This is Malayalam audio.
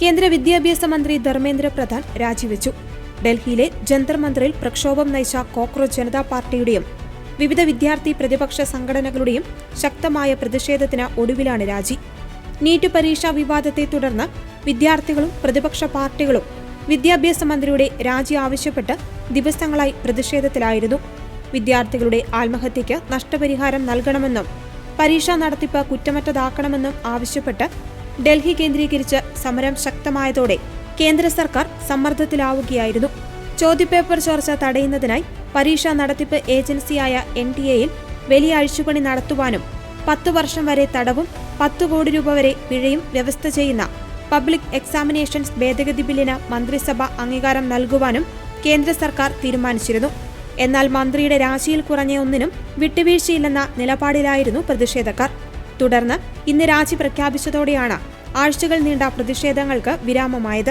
കേന്ദ്ര വിദ്യാഭ്യാസ മന്ത്രി ധർമ്മേന്ദ്ര പ്രധാൻ രാജിവെച്ചു. ഡൽഹിയിലെ ജന്തർ മന്ദിറിൽ പ്രക്ഷോഭം നയിച്ച കോക്രോച്ച് ജനതാ പാർട്ടിയുടെയും വിവിധ വിദ്യാർത്ഥി പ്രതിപക്ഷ സംഘടനകളുടെയും ശക്തമായ പ്രതിഷേധത്തിന് ഒടുവിലാണ് രാജി. നീറ്റ് പരീക്ഷാ വിവാദത്തെ തുടർന്ന് വിദ്യാർത്ഥികളും പ്രതിപക്ഷ പാർട്ടികളും വിദ്യാഭ്യാസ മന്ത്രിയുടെ രാജി ആവശ്യപ്പെട്ട് ദിവസങ്ങളായി പ്രതിഷേധത്തിലായിരുന്നു. വിദ്യാർത്ഥികളുടെ ആത്മഹത്യയ്ക്ക് നഷ്ടപരിഹാരം നൽകണമെന്നും പരീക്ഷാ നടത്തിപ്പ് കുറ്റമറ്റതാക്കണമെന്നും ആവശ്യപ്പെട്ട് ഡൽഹി കേന്ദ്രീകരിച്ച് സമരം ശക്തമായതോടെ കേന്ദ്ര സർക്കാർ സമ്മർദ്ദത്തിലാവുകയായിരുന്നു. ചോദ്യപേപ്പർ ചോർച്ച തടയുന്നതിനായി പരീക്ഷാ നടത്തിപ്പ് ഏജൻസിയായ NTA-യിൽ വലിയ അഴിച്ചുപണി നടത്തുവാനും 10 വർഷം വരെ തടവും 10 കോടി രൂപ വരെ പിഴയും വ്യവസ്ഥ ചെയ്യുന്ന പബ്ലിക് എക്സാമിനേഷൻസ് ഭേദഗതി ബില്ലിന് മന്ത്രിസഭ അംഗീകാരം നൽകുവാനും കേന്ദ്ര സർക്കാർ തീരുമാനിച്ചിരുന്നു. എന്നാൽ മന്ത്രിയുടെ രാജിയിൽ കുറഞ്ഞ ഒന്നിനും വിട്ടുവീഴ്ചയില്ലെന്ന നിലപാടിലായിരുന്നു പ്രതിഷേധക്കാർ. തുടർന്ന് ഇന്ന് രാജി പ്രഖ്യാപിച്ചതോടെയാണ് ആഴ്ചകൾ നീണ്ട പ്രതിഷേധങ്ങൾക്ക് വിരാമമായത്.